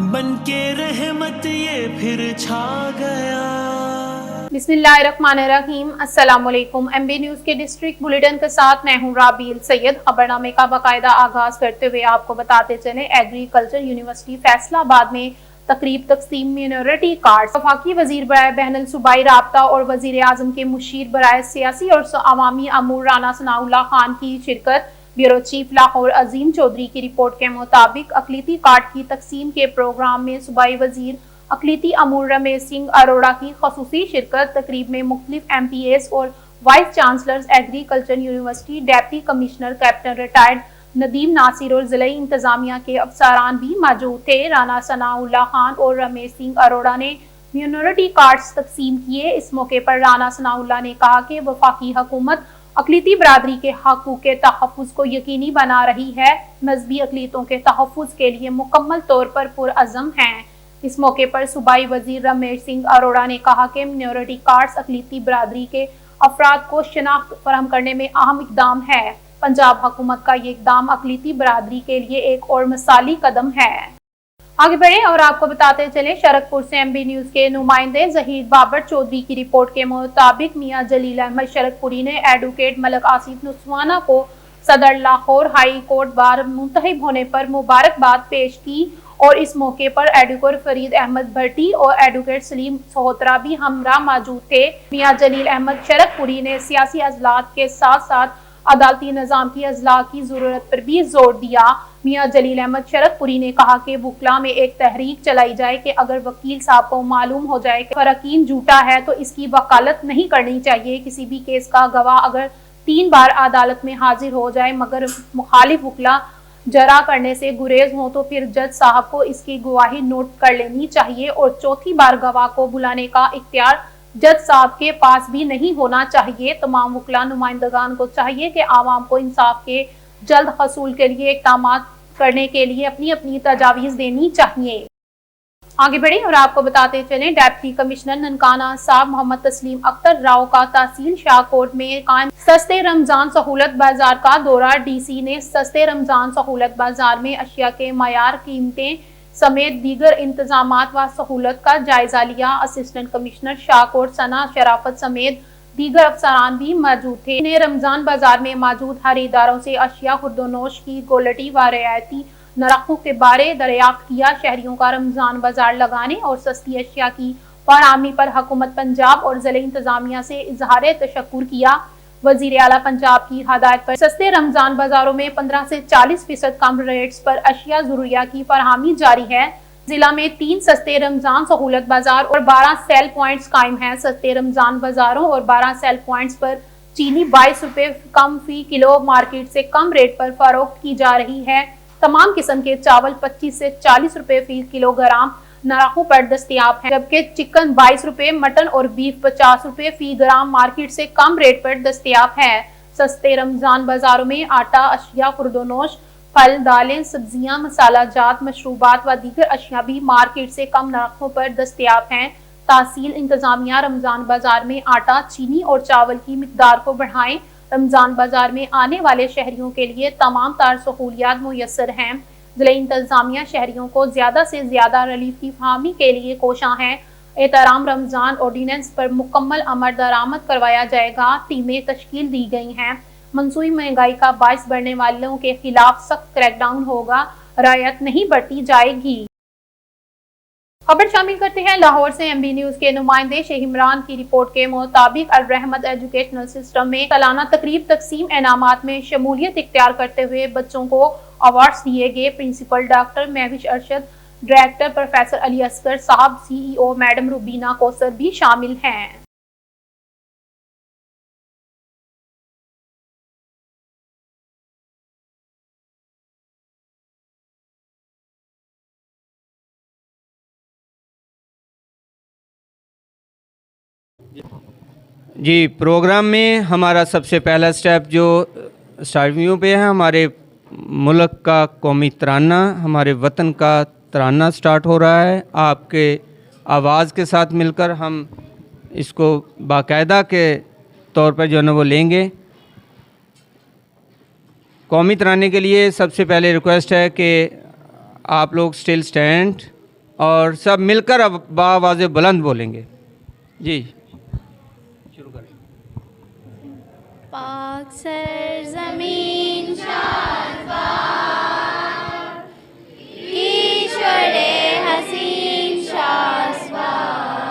बन के रहमत ये फिर छा गया। बिस्मिल्लाहिर्रहमानिर्रहीम। अस्सलामुअलैकुम। एमबी न्यूज़ के डिस्ट्रिक्ट बुलेटिन के साथ मैं हूं राबील सैयद। खबरनामे का बाकायदा आगाज करते हुए आपको बताते चले, एग्रीकल्चर यूनिवर्सिटी फैसलाबाद में तकरीब तकसीम मिनोरिटी कार्ड। वफाकी वजीर बराए बैनुल सूबाई राब्ता और वजीर आजम के मुशीर बराए सियासी और अवामी अमूर राना सनाउल्लाह खान की शिरकत। ब्यूरो चीफ लाहौर अजीम चौधरी की रिपोर्ट के मुताबिक अकलीती कार्ड की तकसीम के प्रोग्राम में सूबाई वजीर अकलीती अमूर रमेश सिंह अरोड़ा की खसूसी शिरकत। तकरीब में मुख्तलिफ MPAs और vice chancellors agriculture university, deputy commissioner captain retired Nadeem Nasir और जिला इंतजामिया के अफसरान भी मौजूद थे। राना सनाउल्लाह खान और रमेश सिंह अरोड़ा ने मिनोरिटी कार्ड्स तकसीम किए। इस मौके पर राना सनाउल्लाह ने कहा कि वफाकी हुकूमत अकलीती बरादरी के हकूक़ के तहफ़्फ़ुज़ को यकीनी बना रही है, मजहबी अकलीतों के तहफ़्फ़ुज़ के लिए मुकम्मल तौर पर पुरअज़म हैं। इस मौके पर सूबाई वजीर रमेश सिंह अरोड़ा ने कहा कि मिनोरिटी कार्ड्स अकलीती बरादरी के अफराद को शनाख्त फराहम करने में अहम इक़दाम है। पंजाब हुकूमत का ये इक़दाम अकलीती बरादरी के लिए एक और मिसाली कदम है। आगे बढ़े और आपको बताते चले, शरकपुर से MB न्यूज़ के नुमाइंदे ज़हीर बाबर चौधरी की रिपोर्ट के मुताबिक मियां जलील अहमद शरकपुरी ने एडवोकेट मलक आसिफ नुस्वाना को सदर लाहौर हाई कोर्ट बार मुंतखब होने पर मुबारकबाद पेश की और इस मौके पर एडवोकेट फरीद अहमद भट्टी और एडवोकेट सलीम सोहतरा भी हमरा मौजूद थे। मियां जलील अहमद शरकपुरी ने सियासी अजलात के साथ साथ अदालती निज़ाम की अजला की ज़रूरत पर भी जोर दिया। मियां जलील अहमद शरकपुरी ने कहा कि बुकला में एक तहरीक चलाई जाए कि अगर वकील साहब को मालूम हो जाए कि फरकीन झूठा है तो इसकी वकालत नहीं करनी चाहिए। किसी भी केस का गवाह अगर 3 बार अदालत में हाजिर हो जाए मगर मुखालिफ वकला जरा करने से गुरेज हो तो फिर जज साहब को इसकी गवाही नोट कर लेनी चाहिए और चौथी बार गवाह को बुलाने का इख्तियार जज साहब के पास भी नहीं होना चाहिए। तमाम वकला नुमाइंदगान को चाहिए कि आवाम को इंसाफ के जल्द हसूल के लिए इक़दाम करने के लिए अपनी अपनी तजावीज़ देनी चाहिए। आगे बढ़े और आपको बताते चलें, डेप्टी कमिश्नर ननकाना साहब मोहम्मद तस्लीम अख्तर राव का तहसील शाहकोट में कायम सस्ते रमजान सहूलत बाजार का दौरा। DC ने सस्ते रमजान सहूलत बाजार में अशिया के मायार, कीमतें समेत दीगर इंतजामात व सहूलत का जायजा लिया। असिस्टेंट कमिश्नर शाहकोट सना शराफत समेत दीगर अफसरान भी मौजूद थे। ने रमजान बाजार में मौजूद खरीदारों से अशिया खुर्दोनोश की क्वालिटी व रियायती नरखों के बारे दरियाफ्त किया। शहरियों का रमजान बाजार लगाने और सस्ती अशिया की फराहमी पर हुकूमत पंजाब और जिला इंतजामिया से इजहार तशक्कुर किया। वजीर आला पंजाब की हदायत पर सस्ते रमजान बाजारों में 15 से 40% कम रेट्स पर अशिया ज़रूरिया की फराहमी जारी है। जिला में 3 सस्ते रमजान सहूलत बाजार और 12 सेल पॉइंट्स कायम हैं। सस्ते रमजान बाजारों और 12 सेल पॉइंट्स पर चीनी 22 रुपए कम फी किलो मार्केट से कम रेट पर फरोख्त की जा रही है। तमाम किस्म के चावल 25 से 40 रुपए फी किलोग्राम नराखों पर दस्तयाब है, जबकि चिकन 22 रुपए, मटन और बीफ 50 रुपए फी ग्राम मार्केट से कम रेट पर दस्तयाब है। सस्ते रमजान बाजारों में आटा, अशिया खुर्दोनोश, फल, दालें, सब्जियां, मसाला जात, मशरूबात व दीगर अशिया भी मार्केट से कम नरखों पर दस्तयाब हैं। तहसील इंतजामिया रमजान बाजार में आटा, चीनी और चावल की मिकदार को बढ़ाएं। रमजान बाजार में आने वाले शहरियों के लिए तमाम तार सहूलियात मुयस्सर हैं। जिला इंतजामिया शहरियों को ज्यादा से ज्यादा रिलीफ की फराहमी के लिए कोशां है। एहतराम रमजान ऑर्डिनेंस पर मुकम्मल अमल दरामद करवाया जाएगा। टीमें तश्कील दी गई हैं। मनसूई महंगाई का बाइस बढ़ने वालों के खिलाफ सख्त क्रैकडाउन होगा, रियायत नहीं बरती जाएगी। खबर शामिल करते हैं लाहौर से MB न्यूज़ के नुमाइंदे शेख इमरान की रिपोर्ट के मुताबिक अल रहमत एजुकेशनल सिस्टम में सालाना तकरीब तकसीम इनामात में शमूलियत इख्तियार करते हुए बच्चों को अवार्ड्स दिए गए। Principal doctor Mahwish Arshad, director professor Ali Asghar साहब, CEO मैडम रुबीना कौसर भी शामिल हैं। जी, प्रोग्राम में हमारा सबसे पहला स्टेप जो स्टार्टिंग पे है, हमारे मुल्क का कौमी तराना, हमारे वतन का तराना स्टार्ट हो रहा है। आपके आवाज़ के साथ मिलकर हम इसको बाकायदा के तौर पर जो है ना वो लेंगे। कौमी तराने के लिए सबसे पहले रिक्वेस्ट है कि आप लोग स्टिल स्टैंड और सब मिलकर अब बाआवाज़ बुलंद बोलेंगे। जी शुरू करें। पाक सरज़मीन शाज़बार, ईश्वरे हसीन शाज़बार,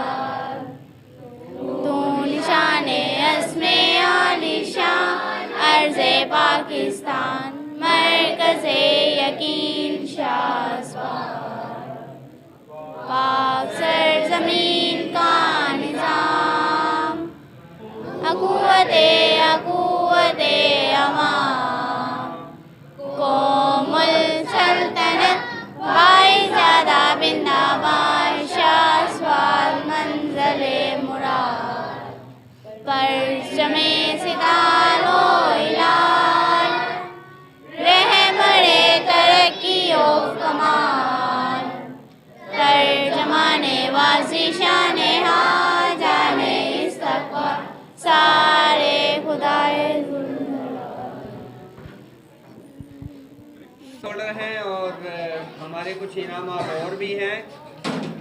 तू निशाने अस्मे आलिशान, अर्ज़े पाकिस्तान, मरकज़े यकीन शाज़बार। पाक सरज़मीन का निज़ाम, अक़ुव्वते अवाम, कोमुल सल्तनत भाईज़ादा बिंदाबाद, शाज़बाद मंज़िले मुराद, परचमे सितारो इलाज, रहबरे तरक्की ओ कमाल, तर्जमाने वाज़िशाने हाजाने इस्तक़बाल, सारे खुदाए ऑर्डर हैं और हमारे कुछ इनामात और भी हैं,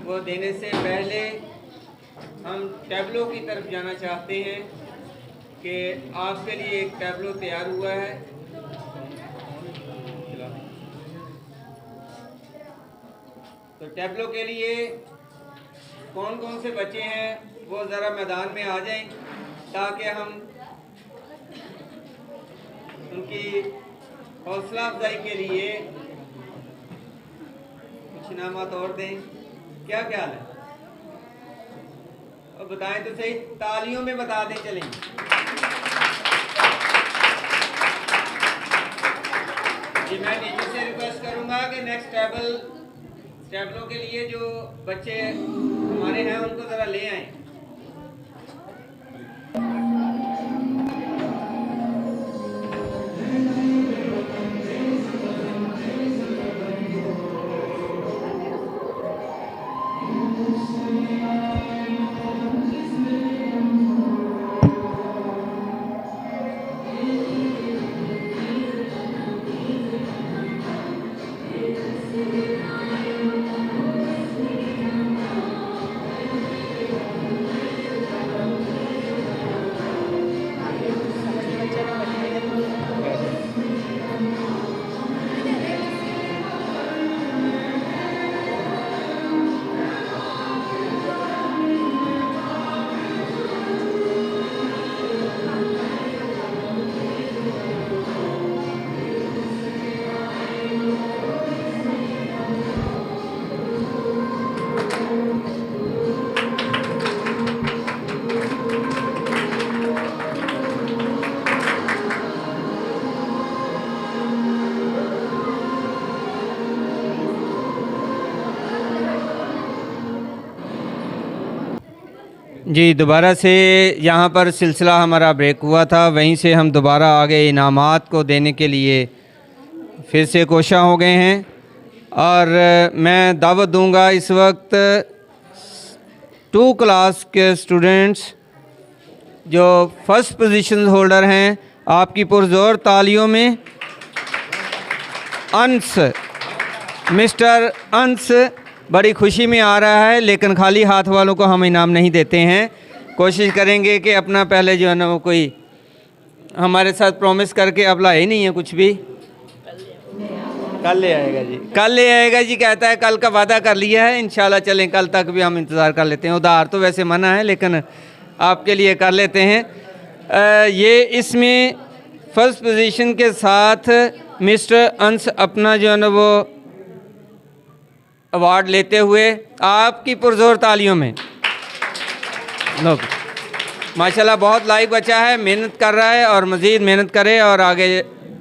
वो देने से पहले हम टैबलो की तरफ जाना चाहते हैं कि आपके लिए एक टैबलो तैयार हुआ है। तो टैबलो के लिए कौन कौन से बच्चे हैं वो ज़रा मैदान में आ जाएं ताकि हम उनकी हौसला अफजाई के लिए कुछ इनामात और दें। क्या ख्याल है? और बताएं तो सही, तालियों में बता दें। चलें जी, मैं टीचर से रिक्वेस्ट करूंगा कि नेक्स्ट टैबलों के लिए जो बच्चे हमारे हैं उनको ज़रा ले आएं। जी, दोबारा से यहाँ पर सिलसिला हमारा ब्रेक हुआ था, वहीं से हम दोबारा आगे इनामात को देने के लिए फिर से कोशिश हो गए हैं। और मैं दावत दूंगा इस वक्त 2 क्लास के स्टूडेंट्स जो फर्स्ट पोजीशन होल्डर हैं, आपकी पुरजोर तालियों में अंश, मिस्टर अंश बड़ी खुशी में आ रहा है, लेकिन खाली हाथ वालों को हम इनाम नहीं देते हैं। कोशिश करेंगे कि अपना पहले जो है ना वो कोई हमारे साथ प्रॉमिस करके अब लाए नहीं है कुछ भी। कल ले आएगा जी, कल ले आएगा जी, कहता है कल का वादा कर लिया है। इंशाल्लाह चलें, कल तक भी हम इंतज़ार कर लेते हैं। उधार तो वैसे मना है, लेकिन आपके लिए कर लेते हैं। ये इसमें फर्स्ट पोजीशन के साथ मिस्टर अंश अपना जो है ना वो अवार्ड लेते हुए आपकी पुरजोर तालियों में लोग। माशाल्लाह बहुत लायक बच्चा है, मेहनत कर रहा है और मज़ीद मेहनत करे और आगे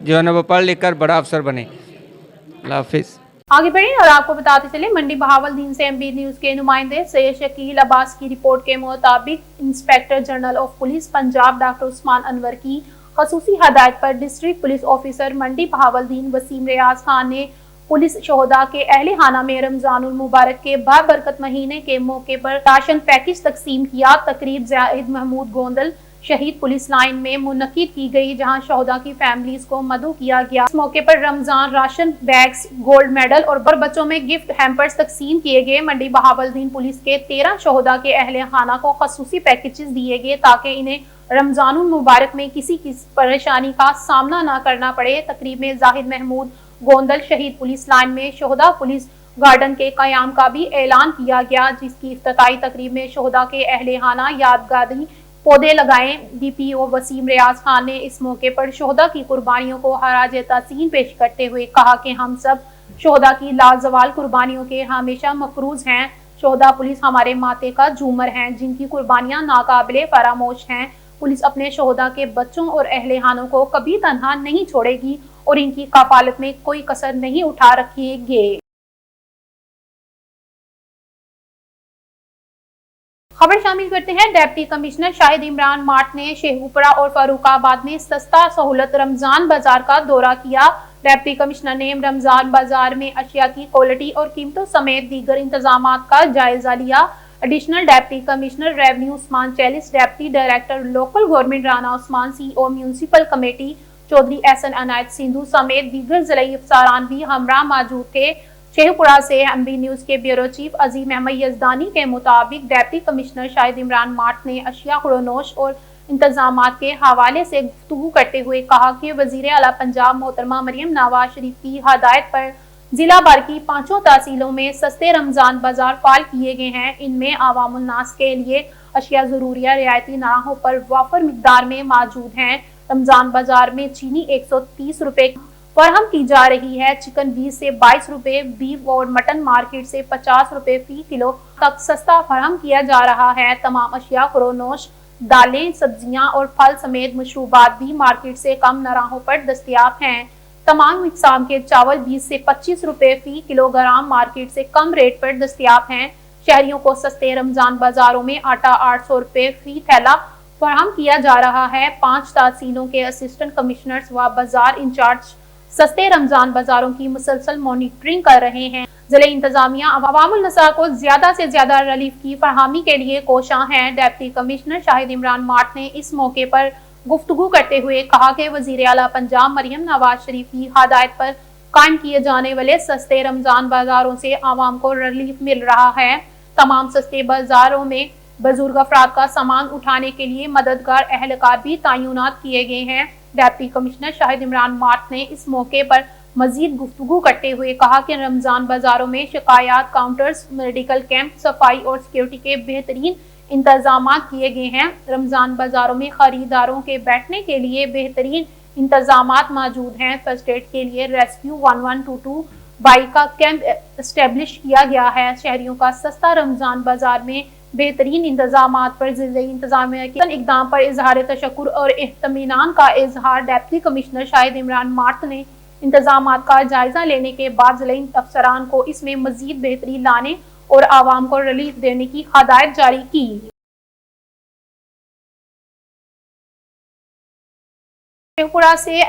जो है ना वो पढ़ लिख कर बड़ा अफसर बने। अल्लाह हाफिज़। आगे बढ़ें और आपको बताते चले, मंडी बहावलदीन से एमबी न्यूज़ के नुमाइंदे सैयद शकील अब्बास की रिपोर्ट के मुताबिक inspector general of police Punjab doctor Usman Anwar की खसूसी हदायत पर डिस्ट्रिक्ट पुलिस ऑफिसर मंडी बहावलदीन वसीम रियाज खान ने पुलिस शोहदा के अहले खाना में रमजानुल मुबारक के बाबरकत महीने के मौके पर राशन पैकेज तकसीम किया। तकरीब जाहिद महमूद गोंदल, शहीद पुलिस लाइन में मुनक्किद की गई, जहां शहदा की फैमिलीज को मदऊ किया गया। इस मौके पर Ramzan ration bags, gold medal और बच्चों में गिफ्ट हैम्पर्स तकसीम किए गए। मंडी बहावलदीन पुलिस के 13 शहदा के अहले खाना को खसूसी पैकेजेस दिए गए ताकि इन्हें रमजानुल मुबारक में किसी की परेशानी का सामना न करना पड़े। तकरीब में जाहिद महमूद गोंदल शहीद पुलिस लाइन में शहदा पुलिस गार्डन के कयाम का भी ऐलान किया गया, जिसकी इफ्तिताई तकरीब में शहदा के अहले खाना यादगारी पौधे लगाए। DPO वसीम रियाज खान ने इस मौके पर शहदा की कुर्बानियों को खराज तहसीन पेश करते हुए कहा कि हम सब शहदा की लाजवाल कुर्बानियों के हमेशा मफरूज हैं। शहदा पुलिस हमारे माथे का झूमर हैं, जिनकी कुर्बानियां नाकाबिले फरामोश हैं। पुलिस अपने शहदा के बच्चों और अहले खानों को कभी तन्हा नहीं छोड़ेगी और इनकी कफालत में कोई कसर नहीं उठा रखेगी। खबर शामिल करते हैं। Deputy commissioner Shahid Imran mart ने शेखुपुरा और फर्रुखाबाद में सस्ता सहूलत रमजान बाजार का दौरा किया। डिप्टी कमिश्नर ने रमजान बाजार में अशिया की क्वालिटी और कीमतों समेत दीगर इंतजामात का जायजा लिया। Additional deputy commissioner revenue Usman Chailis, deputy director local government Rana Usman, CEO municipal committee Chaudhry Ehsan Inayat Sindhu समेत दीगर जिले अफसरान भी हमरा मौजूद थे। शेखपुरा से MB न्यूज के ब्यूरो चीफ अजीम अहमद यजदानी के मुताबिक deputy commissioner Shahid Imran mart ने अशिया खुरोनोश और इंतजामात के हवाले से गुफ्तगू करते हुए कहा कि वजीर आला पंजाब मोहतरमा मरियम नवाज शरीफ की हदायत पर जिला भर की 5 तहसीलों में सस्ते रमजान बाजार फाल किए गए हैं। इनमें आवामुल नास के लिए अशिया जरूरिया रियायती नाराहों पर वाफर मिकदार में मौजूद हैं। रमजान बाजार में चीनी 130 रुपए फराहम की जा रही है। चिकन 20 से 22 रुपए, बीफ और मटन मार्केट से 50 रुपए फी किलो तक सस्ता फराहम किया जा रहा है। तमाम अशिया खुरोनोश, दालें, सब्जियां और फल समेत मशरूबात भी मार्केट से कम नाराहों पर दस्तयाब हैं। तमाम इकसाम के चावल 20 से 25 रुपए फी किलोग्राम मार्केट से कम रेट पर दस्तयाब हैं। शहरियों को सस्ते रमजान बाजारों में आटा 800 रुपए फी थैला फराहम किया जा रहा है। 5 तहसीलों के असिस्टेंट कमिश्नर्स व बाजार इंचार्ज सस्ते रमजान बाजारों की मुसलसल मॉनिटरिंग कर रहे हैं। जिले इंतजामिया अवामुल नसा को ज्यादा से ज्यादा रिलीफ की फरहमी के लिए कोशां है। Deputy commissioner Shahid Imran mart ने इस मौके पर गुफ्तगू करते हुए कहा कि वजीर आला पंजाब मरियम नवाज शरीफ की हदायत पर कायम किए जाने वाले सस्ते रमजान बाजारों से आवाम को रिलीफ मिल रहा है। तमाम सस्ते बाजारों में बुजुर्ग अफराद का सामान उठाने के लिए मददगार अहलकार भी तैनात किए गए हैं। Deputy commissioner Shahid Imran mart ने इस मौके पर मजीद गुफ्तगू करते हुए कहा कि रमजान बाजारों में शिकायत काउंटर्स, मेडिकल कैंप, सफाई और सिक्योरिटी के बेहतरीन इंतजाम किए गए हैं। रमजान बाजारों में खरीदारों के बैठने के लिए बेहतरीन इंतजाम मौजूद हैं। फर्स्ट एड के लिए रेस्क्यू 1122 बाइक का कैंप एस्टेब्लिश किया गया है। शहरियों का सस्ता रमजान बाजार में बेहतरीन इंतजाम पर जिले इंतजामिया के इक़दाम पर इजहार तशक्कुर और इत्मीनान का इजहार deputy commissioner Shahid Imran mart ने इंतजाम का जायजा लेने के बाद जिले अफसरान को इसमें मजीद बेहतरी लाने और आवाम को रिलीफ देने की हदायत जारी की। शेखपुरा से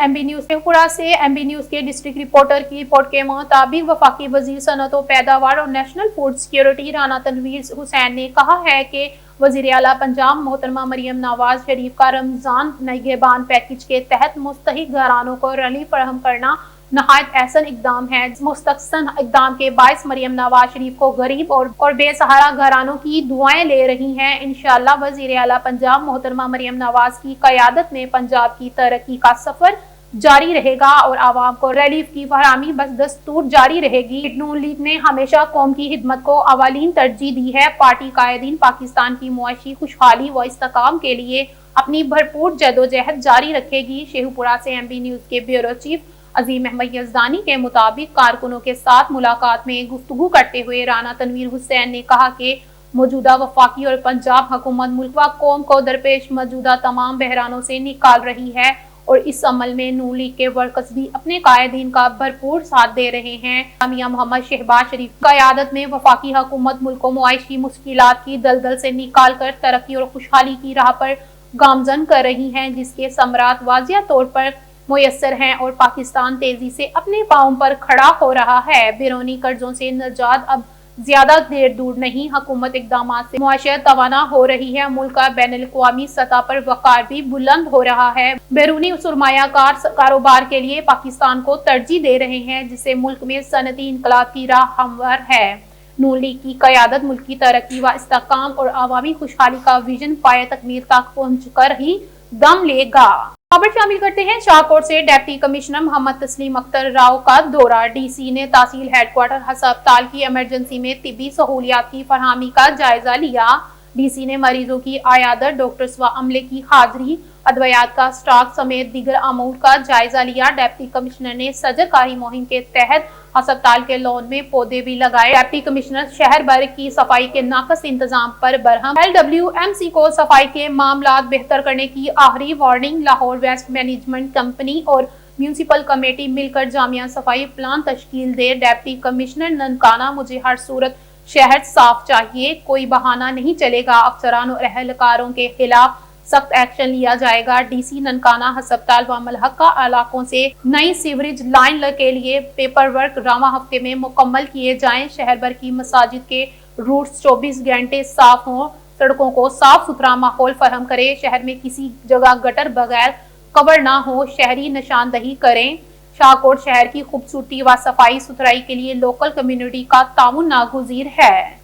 MB न्यूज के डिस्ट्रिक्ट रिपोर्टर की रिपोर्ट के मुताबिक वफाकी वजीर सनअत व पैदावार और national food security Rana Tanveer Hussain ने कहा है कि वजीर आला पंजाब मोहतरमा मरियम नवाज शरीफ का रमजान निगहबान पैकेज के तहत मुस्तहिक घरानों को रिलीफ फराहम करना नहायत एहसन इकदाम है। मुस्तहसन इकदाम के बायस मरियम नवाज शरीफ को गरीब और बेसहारा घरानों की दुआएं ले रही हैं। इंशाअल्लाह वजीर आला पंजाब मोहतरमा मरियम नवाज की क़यादत में पंजाब की तरक्की का सफर जारी रहेगा और आवाम को रिलीफ की फराहमी बस दस्तूर जारी रहेगी। नून लीग ने हमेशा कौम की खिदमत को अवालीन तरजीह दी है। पार्टी कायदीन पाकिस्तान की मुआशी खुशहाली व इस्तेकाम के लिए अपनी भरपूर जदोजहद जारी रखेगी। शेखपुरा से MB न्यूज के ब्यूरो चीफ अजीम अहमद यजदानी के मुताबिक कारकुनों के साथ मुलाकात में गुफ्तगू करते हुए राना तनवीर हुसैन ने कहा कि मौजूदा वफाकी और पंजाब हुकूमत मुल्क व कौम को दरपेश मौजूदा तमाम बहरानों से निकाल रही है और इस अमल में नून लीग के वर्कर्स भी अपने कायदीन का भरपूर साथ दे रहे हैं। मियां मोहम्मद शहबाज शरीफ की क़यादत में वफाकी हुकूमत मुल्क को मुआशी मुश्किलात की दलदल से निकाल कर तरक्की और खुशहाली की राह पर गामजन कर रही है, जिसके समरात वाजिया तौर पर मुयस्सर हैं और पाकिस्तान तेजी से अपने पांव पर खड़ा हो रहा है। बैरूनी कर्जों से निजात अब زیادہ دیر دور نہیں، حکومت اقدامات سے معیشت توانا ہو رہی ہے، ملک کا بین الاقوامی سطح پر وقار بھی بلند ہو رہا ہے، بیرونی سرمایہ کار کاروبار کے لیے پاکستان کو ترجیح دے رہے ہیں، جس سے ملک میں صنعتی انقلاب کی راہ ہموار ہے۔ نون لیگ کی قیادت ملک کی ترقی و استحکام اور عوامی خوشحالی کا ویژن پایہ تکمیل تک پہنچ کر ہی دم لے گا۔ خبر شامل کرتے ہیں شاہکوٹ سے ڈپٹی کمشنر محمد تسلیم اختر راؤ کا دورہ، ڈی سی نے تحصیل ہیڈ کوارٹر ہسپتال کی ایمرجنسی میں طبی سہولیات کی فراہمی کا جائزہ لیا۔ ڈی سی نے مریضوں کی عیادت، ڈاکٹرز و عملے کی حاضری، ادویات کا اسٹاک سمیت دیگر امور کا جائزہ لیا۔ ڈپٹی کمشنر نے سجر کاری مہم کے تحت ہسپتال کے لان میں پودے بھی لگائے۔ ڈپٹی کمشنر شہر بھر کی صفائی کے ناقص انتظام پر برہم، LWMC کو صفائی کے معاملات بہتر کرنے کی آخری warning. Lahore waste management company اور میونسپل کمیٹی مل کر جامعہ صفائی پلان تشکیل دے۔ ڈپٹی کمشنر ننکانہ، مجھے ہر صورت شہر صاف چاہیے، کوئی بہانہ نہیں چلے گا، افسران اور اہلکاروں کے خلاف سخت ایکشن لیا جائے گا۔ ڈی سی ننکانہ ہسپتال و ملحقہ علاقوں سے نئی سیوریج لائن کے لیے پیپر ورک رواں ہفتے میں مکمل کیے جائیں۔ شہر بھر کی مساجد کے روٹس 24 گھنٹے صاف ہوں، سڑکوں کو صاف ستھرا ماحول فراہم کریں، شہر میں کسی جگہ گٹر بغیر کور نہ ہو، شہری نشاندہی کریں۔ شاہکوٹ شہر کی خوبصورتی و صفائی ستھرائی کے لیے لوکل کمیونٹی کا تعاون ناگزیر ہے۔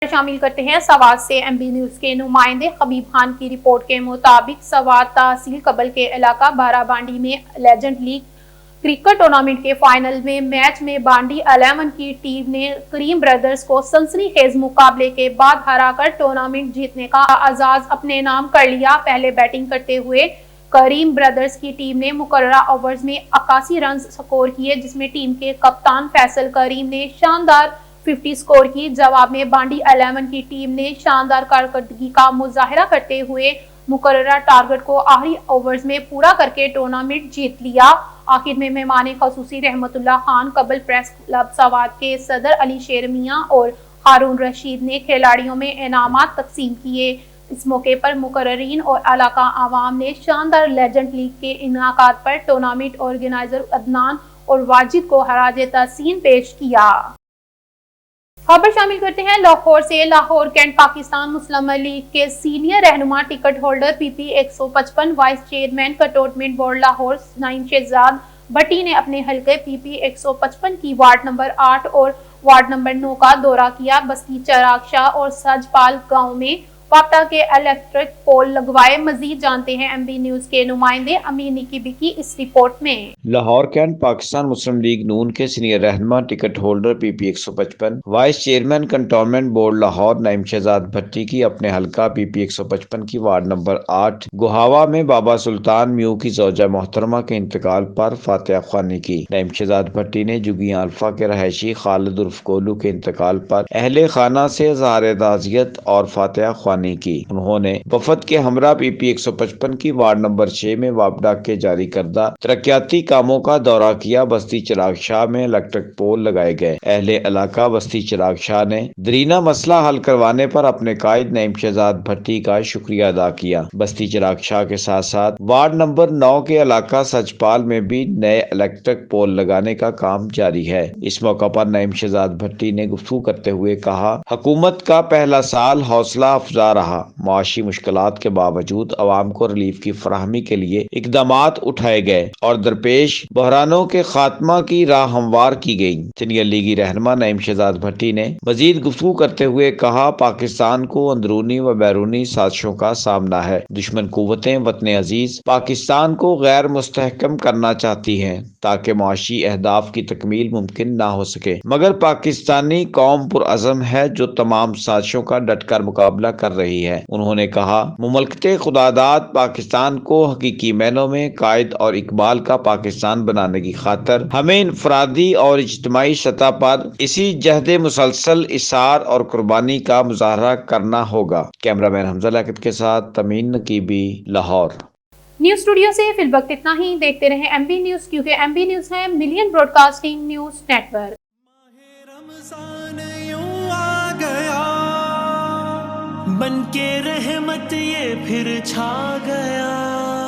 شامل کرتے ہیں سوات سے ایم بی نیوز کے نمائندے حبیب خان کی رپورٹ کے مطابق سوات تحصیل قبل کے علاقہ بارہ بانڈی میں لیجنڈ لیگ کرکٹ ٹورنامنٹ کے فائنل میں میچ میں بانڈی 11 کی ٹیم نے کریم بردرز کو سنسنی خیز مقابلے کے بعد ہرا کر ٹورنامنٹ جیتنے کا اعزاز اپنے نام کر لیا۔ پہلے بیٹنگ کرتے ہوئے کریم بردرز کی ٹیم نے مقررہ اوورز میں 81 رنز سکور کیے، جس میں ٹیم کے کپتان فیصل کریم نے شاندار 50 سکور کی۔ جواب میں بانڈی 11 کی ٹیم نے شاندار کارکردگی کا مظاہرہ کرتے ہوئے مقررہ ٹارگٹ کو آخری اوورز میں پورا کر کے ٹورنامنٹ جیت لیا۔ آخر میں مہمان خصوصی رحمت اللہ خان قبل پریس کلب سوات کے صدر علی شیر میاں اور ہارون رشید نے کھلاڑیوں میں انعامات تقسیم کیے۔ اس موقع پر مقررین اور علاقہ عوام نے شاندار لیجنڈ لیگ کے انعقاد پر ٹورنامنٹ آرگنائزر عدنان اور واجد کو خراج تحسین پیش کیا۔ خبر شامل کرتے ہیں لاہور سے۔ لاہور کینٹ پاکستان مسلم لیگ کے سینئر رہنما ticket holder PP 155 vice chairman cantonment board Lahore Naeem Shahzad Bhatti نے اپنے حلقے PP 155 کی وارڈ نمبر 8 اور وارڈ نمبر 9 کا دورہ کیا۔ بستی چراغ شاہ اور سجپال گاؤں میں واپڈا کے الیکٹرک پول لگوائے۔ مزید جانتے ہیں ایم بی نیوز کے نمائندے امین نقیبی کی اس رپورٹ میں۔ لاہور کینٹ پاکستان مسلم لیگ نون کے سینئر رہنما ticket holder PP 155 vice chairman cantonment board Lahore Naeem Shahzad Bhatti کی اپنے حلقہ PP 155 کی وارڈ نمبر 8 گوہاوا میں بابا سلطان میو کی زوجہ محترمہ کے انتقال پر فاتحہ خوانی کی۔ نعیم شہزاد بھٹی نے جگیاں الفا کے رہائشی خالد عرف کولو کے انتقال پر اہل خانہ سے اظہار تعزیت اور فاتحہ خوانی کی۔ انہوں نے وفد کے ہمراہ PP 155 کی وارڈ نمبر 6 میں واپڈا کے جاری کردہ ترقیاتی کاموں کا دورہ کیا۔ بستی چراغ شاہ میں الیکٹرک پول لگائے گئے۔ اہل علاقہ بستی چراغ شاہ نے درینہ مسئلہ حل کروانے پر اپنے قائد نعیم شہزاد بھٹی کا شکریہ ادا کیا۔ بستی چراغ شاہ کے ساتھ ساتھ وارڈ نمبر 9 کے علاقہ سچپال میں بھی نئے الیکٹرک پول لگانے کا کام جاری ہے۔ اس موقع پر نعیم شہزاد بھٹی نے گفتگو کرتے ہوئے کہا، حکومت کا پہلا سال حوصلہ افزا رہا۔ معاشی مشکلات کے باوجود عوام کو ریلیف کی فراہمی کے لیے اقدامات اٹھائے گئے اور درپیش بحرانوں کے خاتمہ کی راہ ہموار کی گئی۔ سینئر لیگی رہنما نعیم شہزاد بھٹی نے مزید گفتگو کرتے ہوئے کہا، پاکستان کو اندرونی و بیرونی سازشوں کا سامنا ہے۔ دشمن قوتیں وطن عزیز پاکستان کو غیر مستحکم کرنا چاہتی ہیں تاکہ معاشی اہداف کی تکمیل ممکن نہ ہو سکے، مگر پاکستانی قوم پرعزم ہے جو تمام سازشوں کا ڈٹ کر مقابلہ کر رہی ہے۔ انہوں نے کہا، مملکت خداداد پاکستان کو حقیقی معنوں میں قائد اور اقبال کا پاکستان بنانے کی خاطر ہمیں انفرادی اور اجتماعی سطح پر اسی جہد مسلسل اصرار اور قربانی کا مظاہرہ کرنا ہوگا۔ کیمرہ مین حمزہ لیاقت کے ساتھ امین نقیبی، لاہور۔ نیوز اسٹوڈیو سے فی الوقت اتنا ہی۔ دیکھتے رہیں ایم بی نیوز، کیونکہ ایم بی نیوز ہے million broadcasting news network. Ramzan یوں آ گیا، بن کے رحمت یہ پھر چھا گیا۔